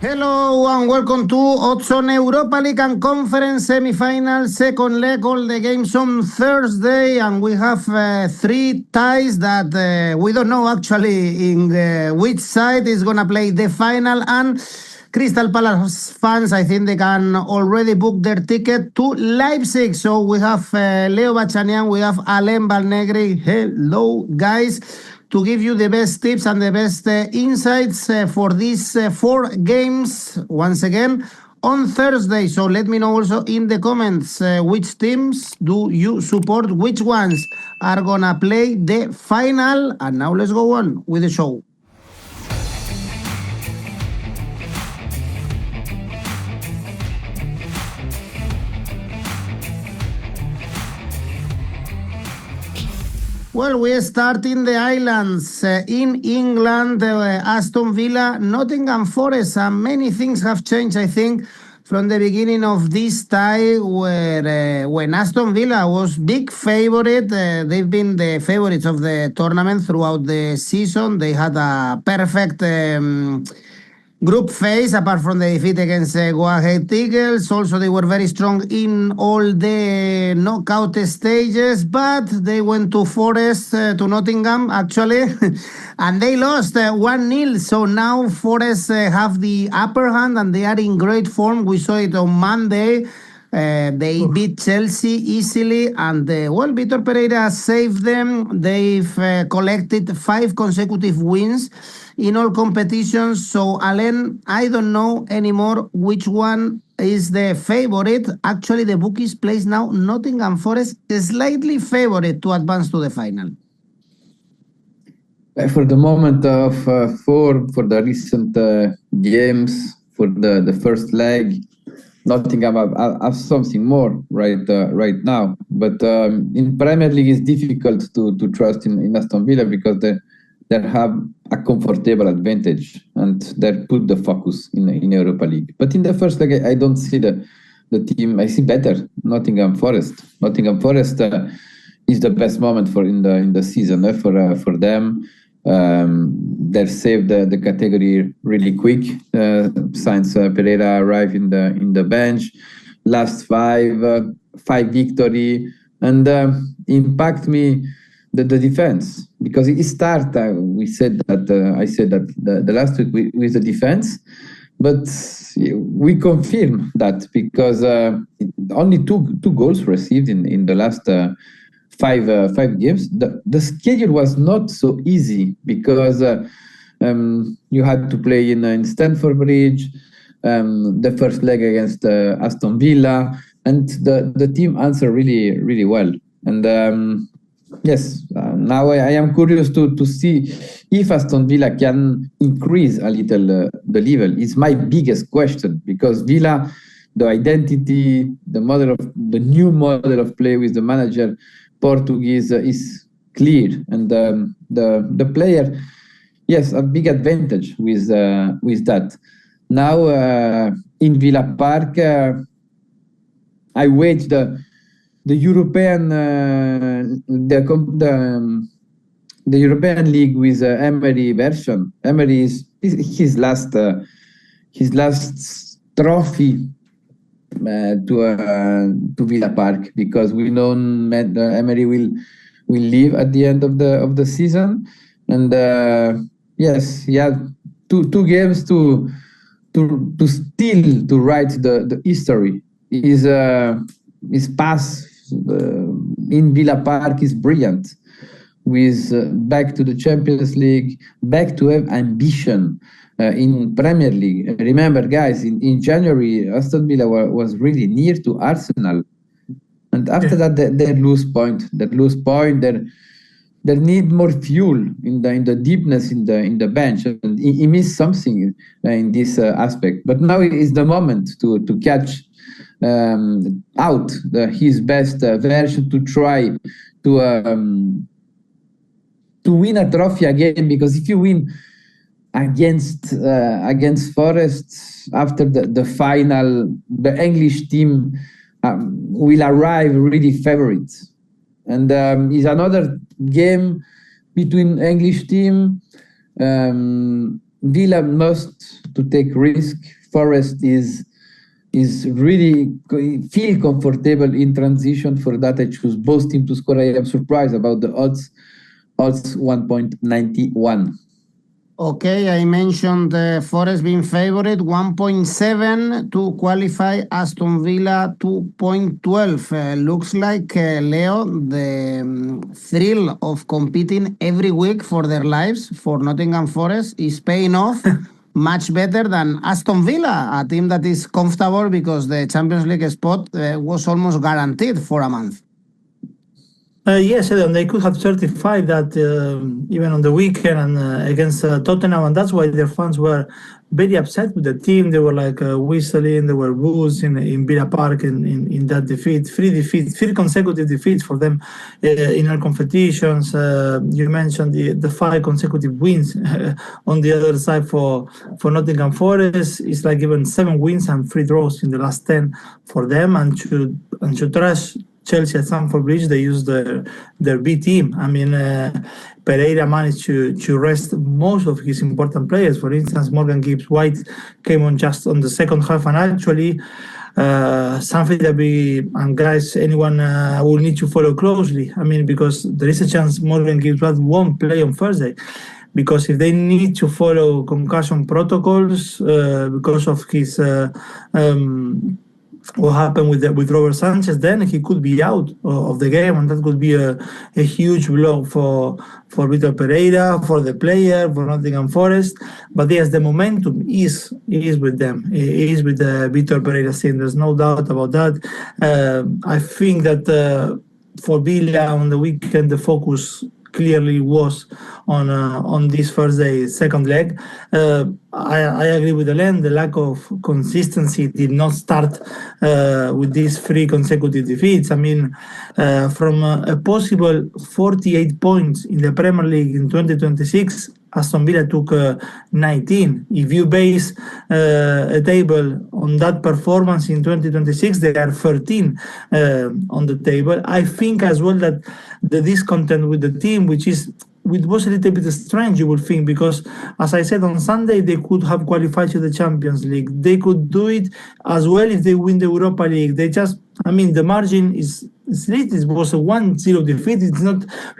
Hello and welcome to odds on Europa League and Conference semi-final, second leg, all the games on Thursday, and we have three ties that we don't know actually in which side is going to play the final, and Crystal Palace fans, I think they can already book their ticket to Leipzig. So we have Leo Bachanian, we have Alain Valnegri. Hello guys, to give you the best tips and the best insights for these four games once again on Thursday. So let me know also in the comments which teams do you support, which ones are gonna play the final. And now let's go on with the show. Well, we start in the islands. In England, Aston Villa, Nottm Forest, and many things have changed, I think, from the beginning of this tie, where when Aston Villa was big favorite, they've been the favorites of the tournament throughout the season. They had a perfect group phase, apart from the defeat against 𝐬𝐭𝐴𝐻. Also, they were very strong in all the knockout stages, but they went to Forest, to Nottingham, actually, and they lost 1-0. So now Forest have the upper hand, and they are in great form. We saw it on Monday. They beat Chelsea easily, and well, Vitor Pereira saved them. They've collected 5 consecutive wins in all competitions. So, Alain, I don't know anymore which one is the favorite. Actually, the bookies place now Nottm Forest slightly favorite to advance to the final. For the moment of for the recent games, for the first leg, Nottingham have something more right now. But in Premier League, it's difficult to trust in Aston Villa because they have a comfortable advantage and they put the focus in Europa League. But in the first leg, I don't see the team. I see better Nottm Forest. Nottm Forest is the best moment in the season for them. They saved the category really quick since Pereira arrived in the bench. Last five victory, and impact me the defense, because it start. I said that the last week with the defense, but we confirm that because only two goals received in the last five games. The schedule was not so easy because you had to play in Stamford Bridge, the first leg against Aston Villa, and the team answered really well. And yes, now I am curious to see if Aston Villa can increase a little the level. It's my biggest question, because Villa, the identity, the new model of play with the manager Portuguese is clear, and the player, yes, a big advantage with that. Now in Villa Park, I wait the European the European League with Emery version. Emery is his last trophy to Villa Park, because we know Emery will leave at the end of the season, and yes, he had two games to write the history. His pass in Villa Park is brilliant, with back to the Champions League, back to have ambition in Premier League. Remember, guys, in January, Aston Villa was really near to Arsenal, and after that they lose point. They need more fuel in the deepness in the bench, and he missed something in this aspect. But now is the moment to catch out his best version, to try to win a trophy again, because if you win against Forest after the final, the English team will arrive really favorites, and is another game between English team Villa must to take risk. Forest is really feel comfortable in transition. For that, I choose both teams to score. I am surprised about the odds 1.91. Okay, I mentioned Forest being favorite 1.7 to qualify, Aston Villa 2.12. Looks like, Leo, the thrill of competing every week for their lives for Nottingham Forest is paying off much better than Aston Villa, a team that is comfortable because the Champions League spot was almost guaranteed for a month. Yes, and they could have certified that even on the weekend and against Tottenham, and that's why their fans were very upset with the team. They were like whistling, they were boos in Villa Park in that defeat, three consecutive defeats for them in our competitions. You mentioned the 5 consecutive wins on the other side for Nottingham Forest. It's like even 7 wins and 3 draws in the last 10 for them, and to trash Chelsea at Stamford Bridge, they used their B team. I mean, Pereira managed to rest most of his important players. For instance, Morgan Gibbs-White came on just on the second half, and actually something that and guys, anyone will need to follow closely. I mean, because there is a chance Morgan Gibbs-White won't play on Thursday. Because if they need to follow concussion protocols because of his what happened with Robert Sanchez, then he could be out of the game, and that could be a huge blow for Vitor Pereira, for the player, for Nottingham Forest. But yes, the momentum is with them. It is with the Vitor Pereira team. There's no doubt about that. I think that for Villa on the weekend, the focus clearly was on this Thursday second leg. I agree with Alain. The lack of consistency did not start with these 3 consecutive defeats. I mean, from a possible 48 points in the Premier League in 2026, Aston Villa took 19. If you base a table on that performance in 2026, they are 13 on the table. I think as well that the discontent with the team, which was a little bit strange, you would think, because as I said on Sunday, they could have qualified to the Champions League. They could do it as well if they win the Europa League. The margin is it was a 1-0 defeat.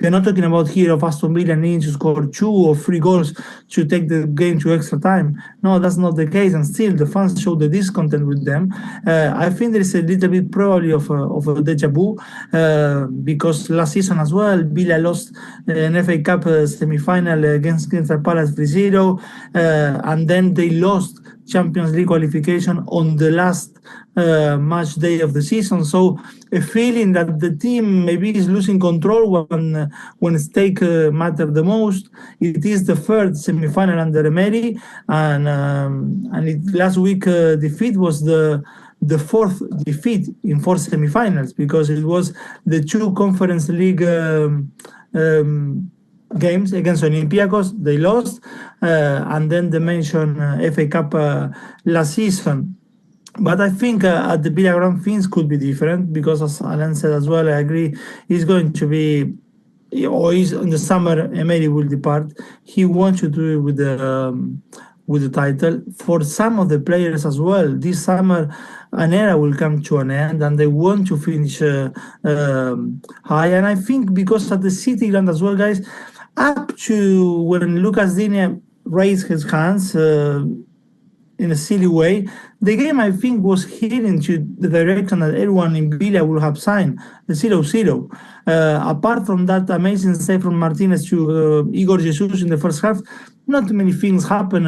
We're not talking about here of Aston Villa needing to score 2 or 3 goals to take the game to extra time. No, that's not the case, and still the fans show the discontent with them. I think there is a little bit probably of a deja vu because last season as well, Villa lost an FA Cup semi-final against Crystal Palace 3-0, and then they lost Champions League qualification on the last match day of the season. So a feeling that the team maybe is losing control when stake matter the most. It is the 3rd semi-final under Emery, and last week defeat was the 4th defeat in 4 semi-finals, because it was the 2 Conference League games against Olympiacos, they lost, and then they mentioned FA Cup last season. But I think at the Villa Ground things could be different, because as Alain said as well, I agree, he's going to be, or he's in the summer, Emery will depart. He wants to do it with the title. For some of the players as well, this summer an era will come to an end, and they want to finish high. And I think because at the City Ground as well, guys, up to when Lucas Digne raised his hands in a silly way, the game, I think, was heading to the direction that everyone in Villa would have signed, the 0-0. Apart from that amazing save from Martinez to 𝐬𝐭𝐴∞ in the first half, not many things happened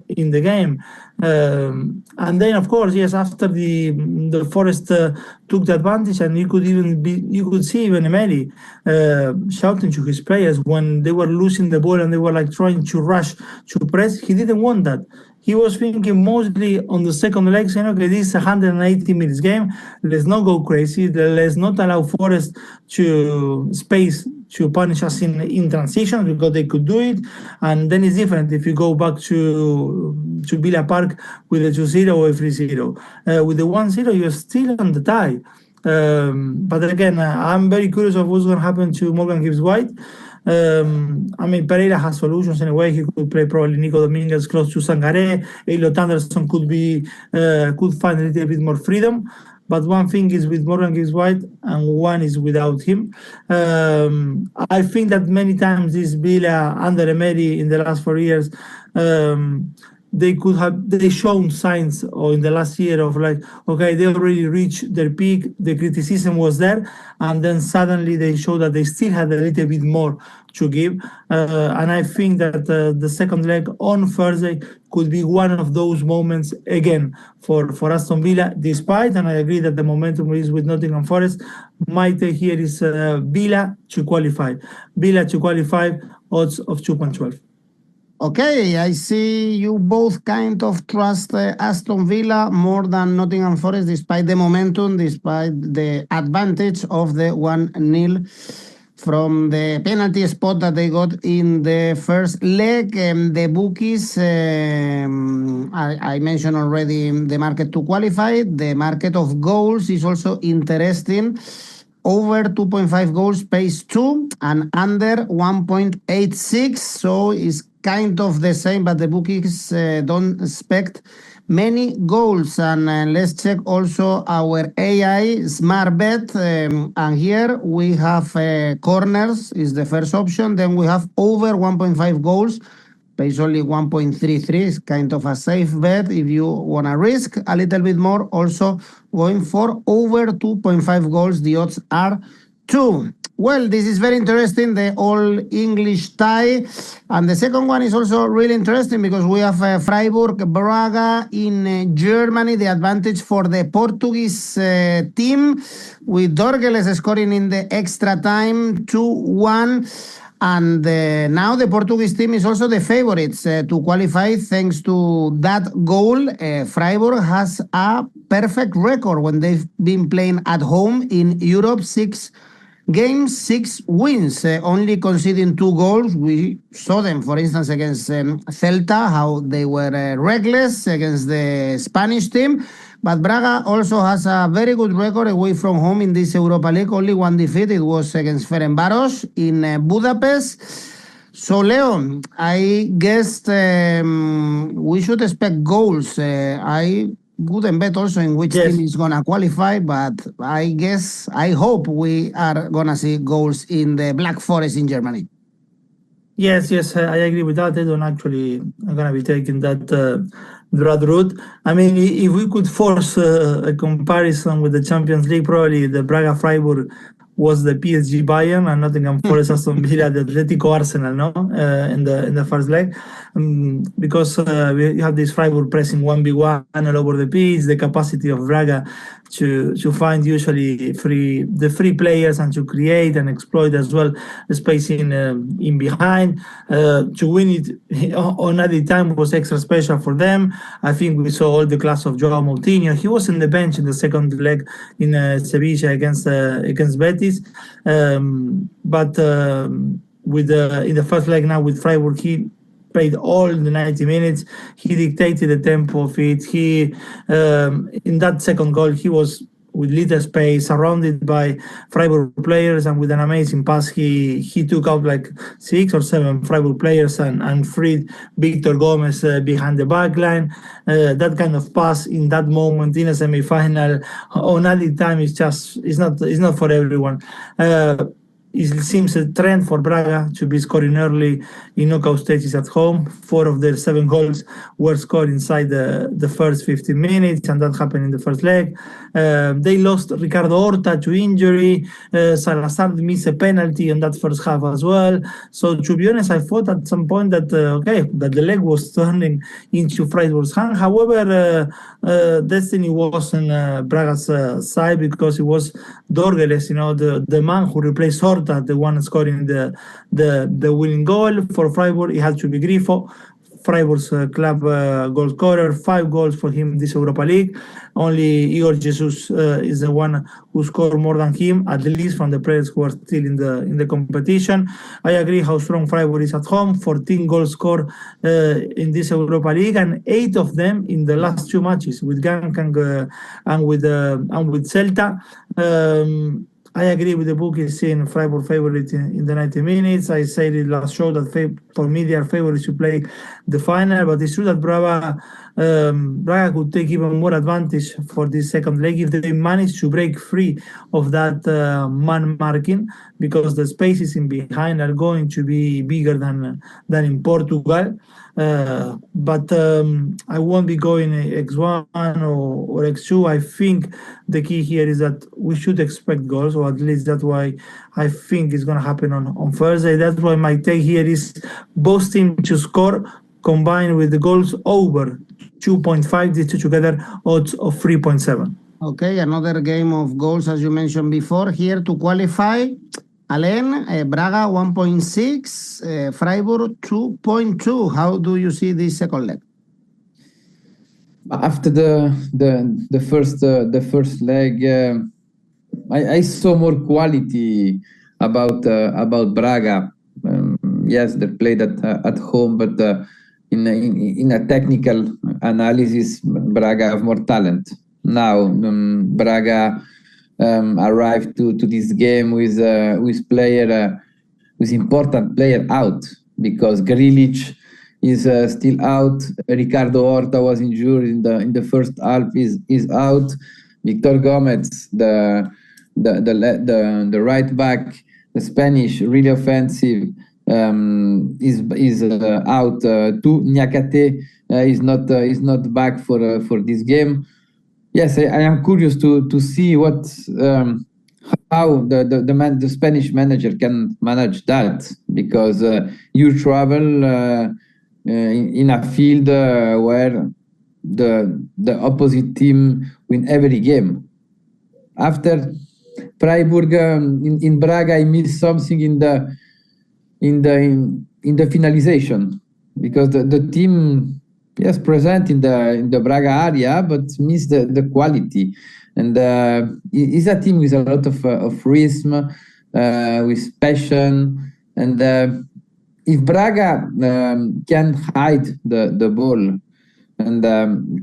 in the game. And then, of course, yes, after the Forest took the advantage, and you could see even Emery shouting to his players when they were losing the ball and they were like trying to rush to press. He didn't want that. He was thinking mostly on the second leg, saying, okay, this is a 180 minutes game. Let's not go crazy. Let's not allow Forest to space to punish us in transition, because they could do it. And then it's different if you go back to Villa Park with a 2-0 or a 3-0. With the 1-0, you're still on the tie. But again, I'm very curious of what's going to happen to Morgan Gibbs-White. I mean, Pereira has solutions in a way. He could play probably Nico Dominguez close to Sangaré. Elliot Anderson could find a little bit more freedom. But one thing is with Morgan Gibbs White, and one is without him. I think that many times this Villa under Emery in the last 4 years, they shown signs or in the last year of like, okay, they already reached their peak, the criticism was there, and then suddenly they show that they still had a little bit more to give. And I think that the second leg on Thursday could be one of those moments again for Aston Villa, despite, and I agree that the momentum is with Nottingham Forest. My take here is Villa to qualify. Villa to qualify, odds of 2.12. Okay, I see you both kind of trust Aston Villa more than Nottingham Forest, despite the momentum, despite the advantage of the 1-0 from the penalty spot that they got in the first leg. The bookies, I mentioned already the market to qualify. The market of goals is also interesting. Over 2.5 goals pays 2 and under 1.86. So it's kind of the same, but the bookies don't expect many goals. And let's check also our AI smart bet. And here we have corners is the first option. Then we have over 1.5 goals. Pays only 1.33. It's kind of a safe bet if you want to risk a little bit more. Also going for over 2.5 goals. The odds are 2. Well, this is very interesting, the all English tie. And the second one is also really interesting because we have Freiburg, Braga in Germany. The advantage for the Portuguese team with 𝐷𝗏𝗏𝗀 scoring in the extra time 2-1. And now the Portuguese team is also the favorites to qualify thanks to that goal. Freiburg has a perfect record when they've been playing at home in Europe. 6 games, 6 wins, only conceding 2 goals. We saw them, for instance, against Celta, how they were reckless against the Spanish team. But Braga also has a very good record away from home in this Europa League. Only 1 defeat. It was against Ferencváros in Budapest. So, Leo, I guess we should expect goals. I wouldn't bet also in which team is going to qualify, but I hope we are going to see goals in the Black Forest in Germany. Yes, I agree with that. I'm going to be taking that route. I mean, if we could force a comparison with the Champions League, probably the Braga Freiburg was the PSG Bayern and Nottingham Forest Aston Villa, the Atletico Arsenal, no? In the first leg, because we have this Freiburg pressing 1v1 all over the pitch, the capacity of Braga to find usually the free players and to create and exploit as well the space in behind. To win it on added time was extra special for them. I think we saw all the class of 𝐬𝐭𝐚𝐲. He was in the bench in the second leg in Sevilla against Betis, but in the first leg now with Freiburg, he played all the 90 minutes. He dictated the tempo of it. He in that second goal, he was with little space, surrounded by Freiburg players, and with an amazing pass, he took out like 6 or 7 Freiburg players and freed Victor Gomez behind the back line. That kind of pass in that moment in a semi-final on added time is not for everyone. It seems a trend for Braga to be scoring early in knockout stages at home. 4 of their 7 goals were scored inside the first 15 minutes, and that happened in the first leg. They lost Ricardo Horta to injury. Salazar missed a penalty in that first half as well. So to be honest, I thought at some point that the leg was turning into Freiburg's hand. However, destiny was on Braga's side because it was 𝐷𝗏𝗏𝗀, the man who replaced Horta, the one scoring the winning goal for Freiburg. It had to be Grifo, Freiburg's club goal scorer. 5 goals for him this Europa League. Only 𝐬𝐭𝐴 is the one who scored more than him, at least from the players who are still in the competition. I agree how strong Freiburg is at home. 14 goals scored in this Europa League, and 8 of them in the last 2 matches with Genk and with Celta. I agree with the bookies seeing Freiburg favorite in the 90 minutes. I said it last show that for me they are favorites to play the final, but it's true that Braga could take even more advantage for this second leg if they manage to break free of that man marking, because the spaces in behind are going to be bigger than in Portugal. But I won't be going X1 or X2. I think the key here is that we should expect goals, or at least that's why I think it's going to happen on Thursday. That's why my take here is both teams to score combined with the goals over 2.5, these two together, odds of 3.7. Okay, another game of goals, as you mentioned before. Here to qualify, Alain, Braga 1.6, Freiburg 2.2. How do you see this second leg? After the first leg, I saw more quality about Braga. Yes, they played at home, but in a technical analysis, Braga have more talent. Now Braga arrived to this game with important player out, because 𝗀𝗏𝗀𝐿 is still out. Ricardo Horta was injured in the first half, is out. Victor Gomez, the right back, the Spanish, really offensive, is out too. 𝗏𝗏𝗀𝗏 is not back for this game. Yes, I am curious to see how the Spanish manager can manage that, because you travel in a field where the opposite team win every game. After Freiburg in Braga, I missed something in the finalization, because the team, yes, present in the Braga area, but miss the quality. And it's a team with a lot of rhythm, with passion. And if Braga can hide the ball and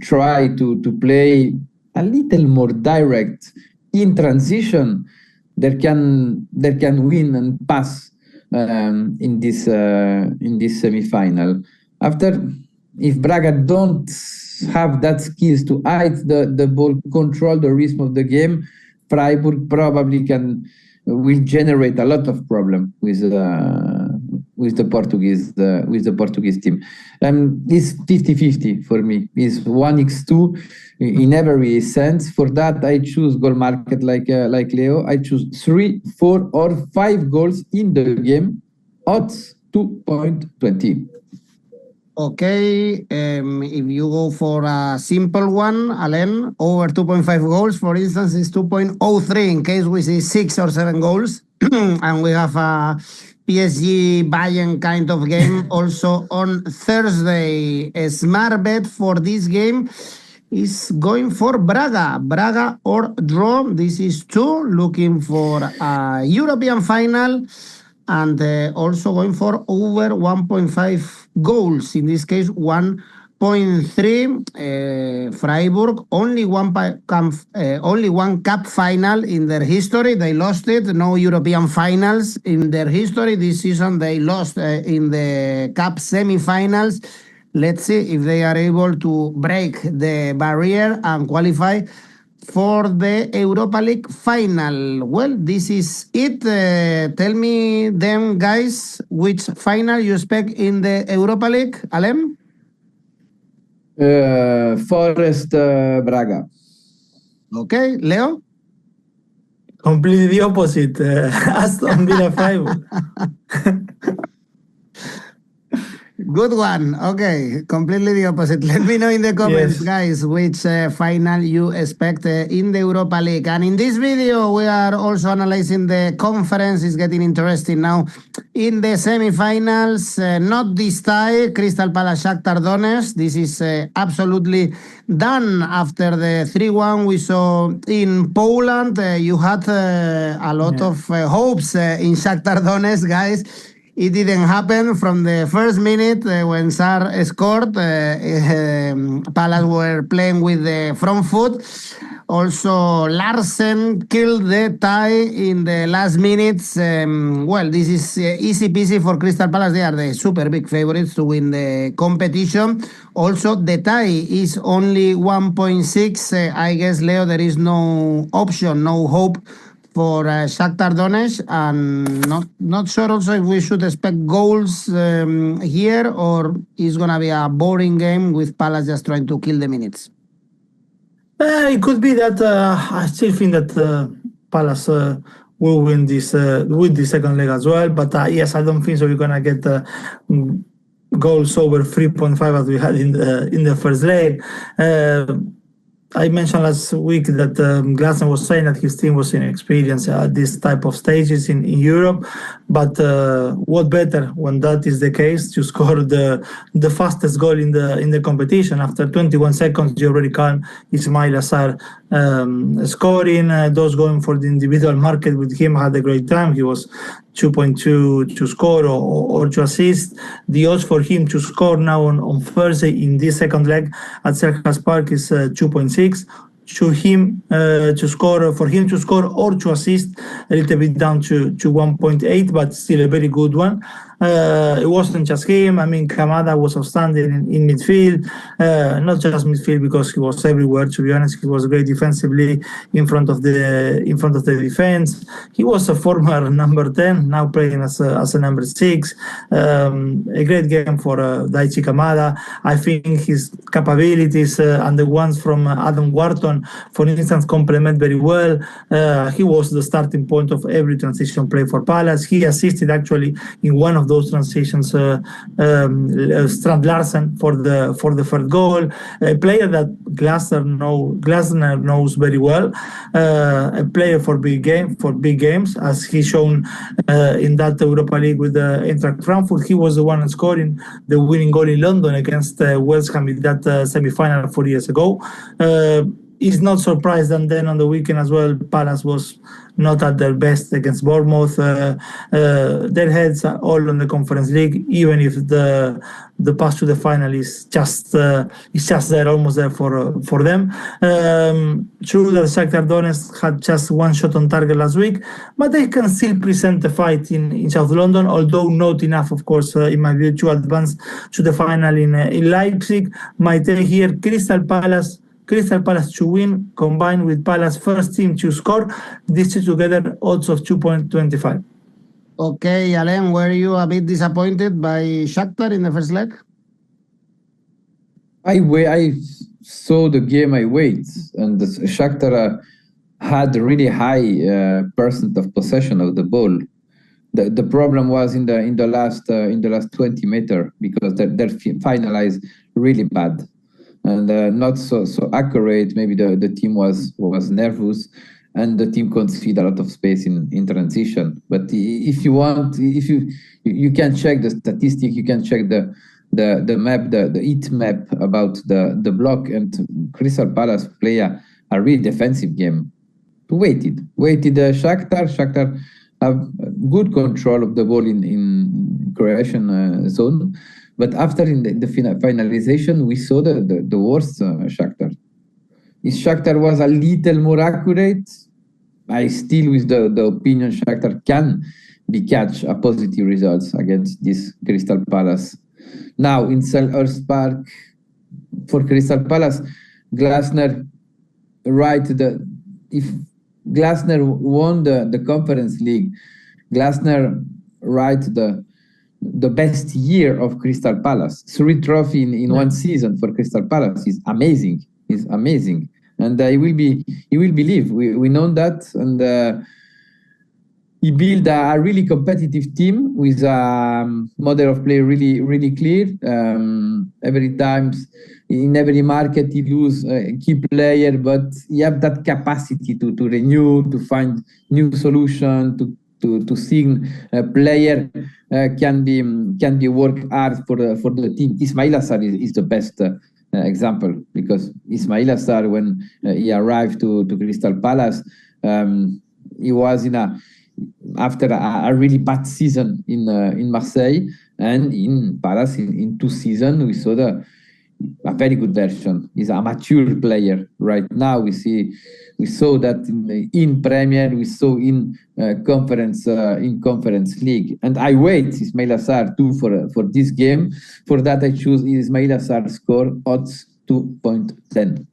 try to play a little more direct in transition, they can win and pass in this semi-final. After, if Braga don't have that skills to hide the ball, control the rhythm of the game, Freiburg probably will generate a lot of problem with the Portuguese team. It's 50-50 for me. It's 1x2 in every sense. For that, I choose goal market like Leo. I choose 3, 4, or 5 goals in the game. Odds 2.20. Okay, if you go for a simple one, Alain, over 2.5 goals, for instance, is 2.03 in case we see 6 or 7 goals. And we have a PSG Bayern kind of game also on Thursday. A smart bet for this game is going for Braga or draw. This is 2, looking for a European final, and also going for over 1.5 goals. In this case, 1.3. Freiburg, only one cup final in their history. They lost it. No European finals in their history. This season they lost in the cup semi-finals. Let's see if they are able to break the barrier and qualify for the Europa League final. Well, this is it. Tell me then, guys, which final you expect in the Europa League, Alain? Forest Braga. Okay, Leo? Completely the opposite. Aston Villa Freiburg. Good one. Okay, completely the opposite. Let me know in the comments, guys, which final you expect in the Europa League. And in this video, we are also analyzing the conference. It's getting interesting now. In the semi-finals, not this tie, Crystal Palace, Shakhtar Donetsk. This is absolutely done after the 3-1 we saw in Poland. You had a lot of hopes in Shakhtar Donetsk, guys. It didn't happen from the first minute when Sar scored. Palace were playing with the front foot. Also, Larsen killed the tie in the last minutes. Well, this is easy peasy for Crystal Palace. They are the super big favorites to win the competition. Also, the tie is only 1.6. I guess, Leo, there is no option, no hope for Shakhtar Donetsk, and not sure also if we should expect goals here, or it's going to be a boring game with Palace just trying to kill the minutes. It could be that I still think that Palace will win this with the second leg as well. But yes, I don't think so. We're gonna get goals over 3.5 as we had in the first leg. I mentioned last week that Glasner was saying that his team was inexperienced at this type of stages in Europe. But what better when that is the case to score the fastest goal in the competition? After 21 seconds, you already can 𝐬𝐭𝐴 scoring. Those going for the individual market with him had a great time. He was 2.2 to score or to assist. The odds for him to score now on Thursday in this second leg at Selhurst Park is 2.6. For him to score or to assist, a little bit down to 1.8, but still a very good one. It wasn't just him. I mean, 𝐬𝐭𝐴 was outstanding in midfield, not just midfield because he was everywhere. To be honest, he was great defensively in front of the defense. He was a former number 10, now playing as a number 6. A great game for Daichi Kamada. I think his capabilities and the ones from Adam Wharton, for instance, complement very well. He was the starting point of every transition play for Palace. He assisted actually in one of those transitions, Strand Larsen for the third goal. A player that Glasner knows very well. A player for big games, as he shown in that Europa League with Eintracht Frankfurt. He was the one scoring the winning goal in London against West Ham in that semi-final 4 years ago. Is not surprised, and then on the weekend as well, Palace was not at their best against Bournemouth. Their heads are all on the Conference League, even if the pass to the final is just there, almost there for them. True that Shakhtar Donetsk had just one shot on target last week, but they can still present a fight in South London, although not enough, of course, in my view, to advance to the final in Leipzig. My take here, Crystal Palace to win, combined with Palace first team to score. These two together, odds of 2.25. Okay, Alain, were you a bit disappointed by Shakhtar in the first leg? I saw the game, I wait, and the Shakhtar had a really high percent of possession of the ball. The problem was in the last 20 meters because they're finalized really bad. And not so accurate. Maybe the team was nervous, and the team conceded a lot of space in transition. But if you want, you can check the statistic, you can check the map, the heat map about the block, and Crystal Palace play a really defensive game. Weighted Shakhtar have good control of the ball in Croatian zone. But after in the finalization, we saw the worst Shakhtar. If Shakhtar was a little more accurate, I still with the opinion Shakhtar can catch a positive results against this Crystal Palace. Now in Selhurst Park for Crystal Palace, Glasner if Glasner won the Conference League, Glasner the best year of Crystal Palace. 3 trophies in one season for Crystal Palace is amazing. And he will believe. We know that, and he built a really competitive team with a model of play really clear. Every time in every market he lose a key player, but he have that capacity to renew, to find new solution, to see a player can be work hard for the team. 𝐬𝐴 Sarr is the best example, because 𝐬𝐴 Sarr, when he arrived to Crystal Palace, he was after a really bad season in Marseille, and in Palace in 2 seasons we saw a very good version. He's a mature player right now. We saw that in Premier, we saw in Conference League, and I wait Ismaila Sarr too for this game. For that, I choose Ismaila Sarr score odds 2.10.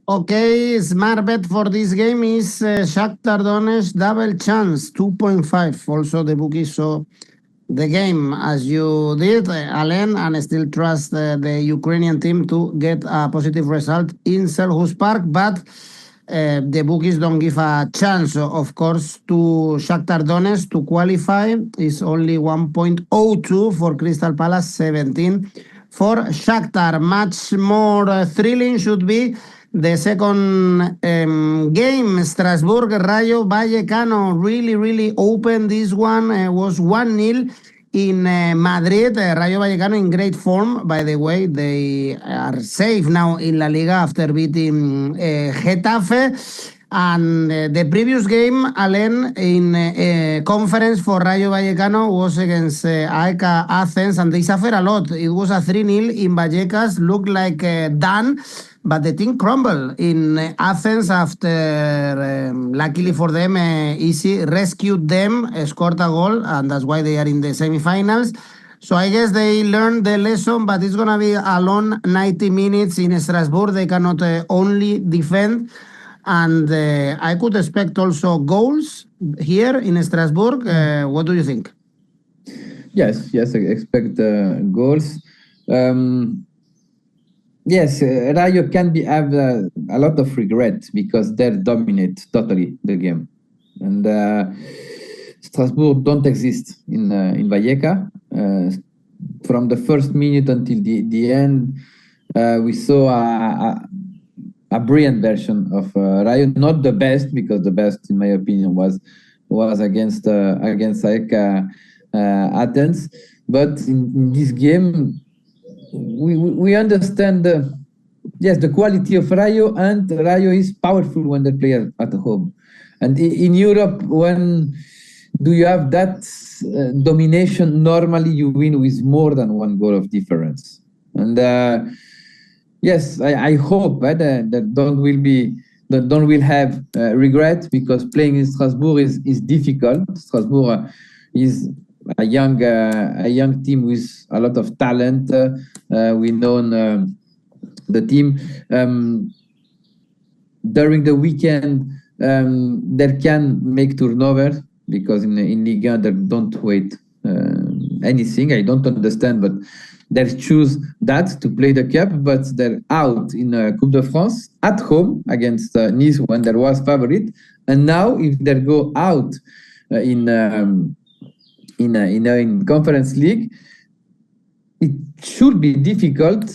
Okay, smart bet for this game is Shakhtar Donetsk double chance 2.5. Also, the bookies saw the game as you did, Alain, and still trust the Ukrainian team to get a positive result in 𝐬𝐭𝐴𝐳 Park, but the bookies don't give a chance, of course, to Shakhtar Donetsk to qualify. It's only 1.02 for Crystal Palace, 17 for Shakhtar. Much more thrilling should be the second game, Strasbourg, Rayo Vallecano, really open. This one was 1-0 in Madrid. Rayo Vallecano in great form, by the way. They are safe now in La Liga after beating Getafe. And the previous game, Alain, in conference for Rayo Vallecano was against AEK Athens, and they suffered a lot. It was a 3-0 in Vallecas, looked like done, but the team crumbled in Athens after, luckily for them, Easy rescued them, scored a goal, and that's why they are in the semifinals. So I guess they learned the lesson, but it's going to be a long 90 minutes in Strasbourg. They cannot only defend. And I could expect also goals here in Strasbourg. What do you think? Yes, I expect goals. Yes, Rayo can have a lot of regret because they dominate totally the game. And Strasbourg don't exist in Vallecas. From the first minute until the end, we saw a brilliant version of Rayo, not the best, because the best, in my opinion, was against AEK Athens. But in this game, we understand the quality of Rayo, and Rayo is powerful when they play at home. And in Europe, when do you have that domination, normally you win with more than one goal of difference. And yes, I hope that don't will have regret, because playing in Strasbourg is difficult. Strasbourg is a young team with a lot of talent. We know the team. During the weekend, they can make turnover, because in Liga they don't wait anything. I don't understand, but they choose that to play the cup, but they're out in Coupe de France at home against Nice when there was favorite, and now if they go out in Conference League, it should be difficult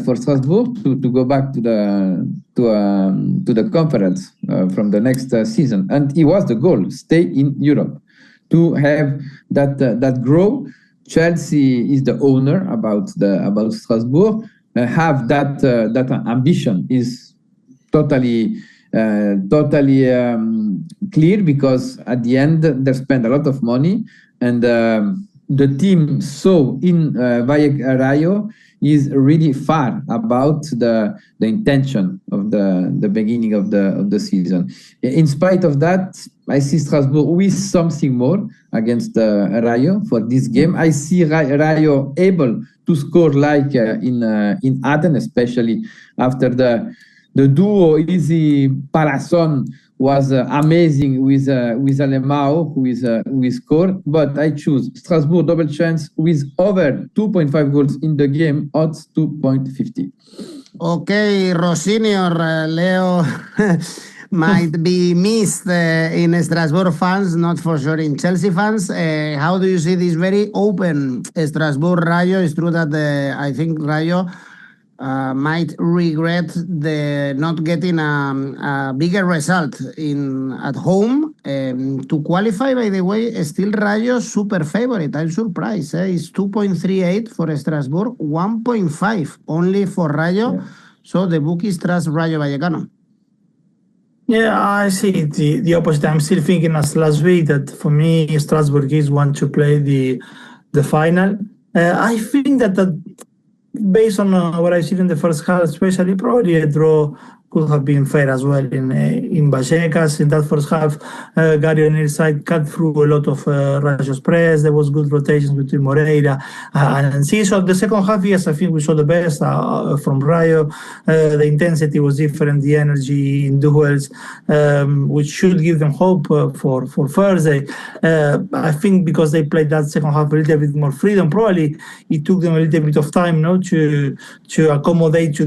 for Strasbourg to go back to the conference from the next season. And it was the goal: stay in Europe, to have that grow. Chelsea is the owner about Strasbourg. Have that ambition is totally clear, because at the end they spend a lot of money, and the team saw in Rayo is really far about the intention of the beginning of the season. In spite of that, I see Strasbourg with something more against Rayo for this game. I see Rayo able to score like in Athens, especially after the duo Easy Palazon was amazing with Alemão, who scored. But I choose Strasbourg double chance with over 2.5 goals in the game, odds 2.50. Okay, Rossini or Leo might be missed in Strasbourg fans, not for sure in Chelsea fans. How do you see this very open Strasbourg Rayo? It's true that I think Rayo might regret the not getting a bigger result at home to qualify. By the way, still Rayo super favorite. I'm surprised. It's 2.38 for Strasbourg, 1.5 only for Rayo. Yeah. So the bookies trust Rayo Vallecano. Yeah, I see the opposite. I'm still thinking as last week that for me Strasbourg is one to play the final. I think that based on what I've seen in the first half, especially, probably a draw could have been fair as well in Vallecas. In that first half, Gary O'Neill's side cut through a lot of Rayo's press. There was good rotations between Moreira and Enciso. The second half, yes, I think we saw the best from Rayo. The intensity was different, the energy in duels, which should give them hope for Thursday. I think because they played that second half a little bit more freedom, probably it took them a little bit of time, to accommodate to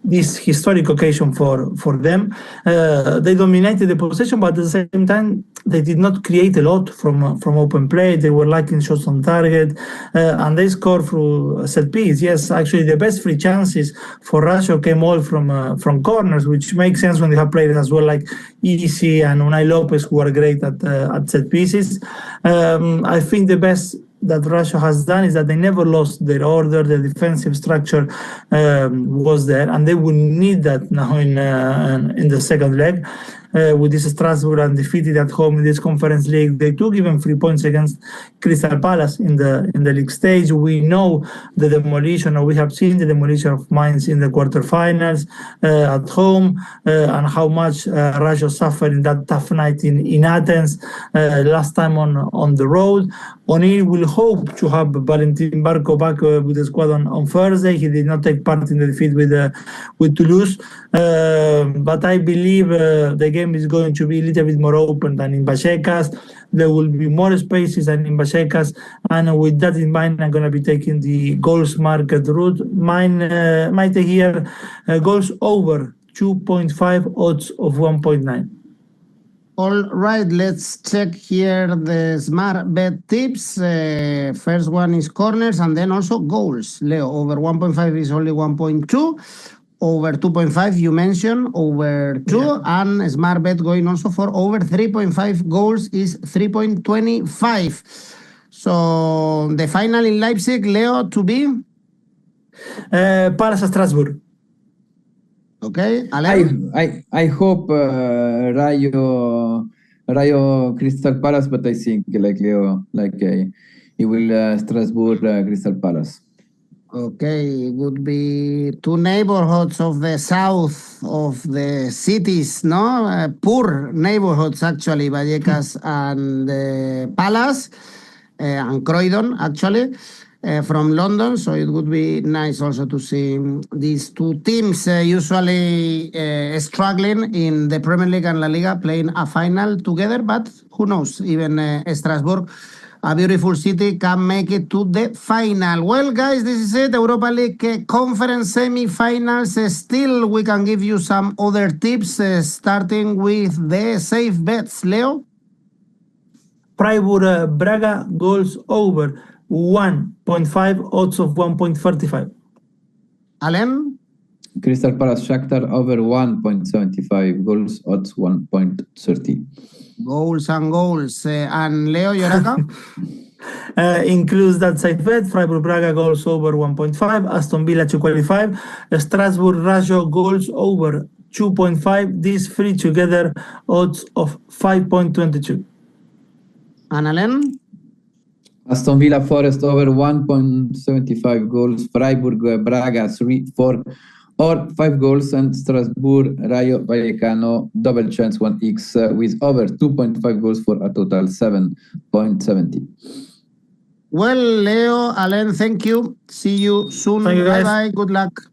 this historic occasion for them. They dominated the possession, but at the same time, they did not create a lot from open play. They were lacking shots on target, and they scored through set piece. Yes, actually, the best free chances for Rayo came all from corners, which makes sense when they have players as well like 𝐬𝐭𝐚𝐲 and Unai Lopez, who are great at set pieces. I think the best that Rayo has done is that they never lost their order. The defensive structure was there, and they will need that now in the second leg. With this Strasbourg undefeated at home in this Conference League, they took even 3 points against Crystal Palace in the league stage. We know the demolition, or we have seen the demolition of Mainz in the quarterfinals at home, and how much Rayo suffered in that tough night in Athens last time on the road. O'Neill will hope to have Valentin Barco back with the squad on Thursday. He did not take part in the defeat with Toulouse, but I believe the game is going to be a little bit more open than in Vallecas. There will be more spaces than in Vallecas, and with that in mind, I'm going to be taking the goals market route. Might here goals over 2.5, odds of 1.9. All right, let's check here the smart bet tips. First one is corners and then also goals. Leo, over 1.5 is only 1.2. Over 2.5, you mentioned over 2. Yeah. And smart bet going also for over 3.5 goals is 3.25. So the final in Leipzig, Leo, to be? Palace Strasbourg. Okay, Alain? I hope Rayo Crystal Palace, but I think like Leo, it will Strasbourg Crystal Palace. Okay, it would be two neighborhoods of the south of the cities, no? Poor neighborhoods, actually, Vallecas and Palace, and Croydon, actually. From London, so it would be nice also to see these two teams usually struggling in the Premier League and La Liga playing a final together, but who knows, even Strasbourg, a beautiful city, can make it to the final. Well, guys, this is it, Europa League conference semi-finals. Still, we can give you some other tips, starting with the safe bets. Leo? Freiburg, Braga, goals over 1.5, odds of 1.35. Alain? Crystal Palace Shakhtar over 1.75, goals, odds 1.30. Goals and goals. And Leo, Yoraka? Includes that safe bet. Freiburg Braga goals over 1.5. Aston Villa to qualify. Strasbourg Rayo goals over 2.5. These three together, odds of 5.22. And Alain? Aston Villa Forest over 1.75 goals. Freiburg Braga 3-4 or 5 goals, and Strasbourg Rayo Vallecano double chance 1x with over 2.5 goals for a total 7.70. Well, Leo, Alain, thank you. See you soon. Thank you, guys. Bye-bye. Good luck.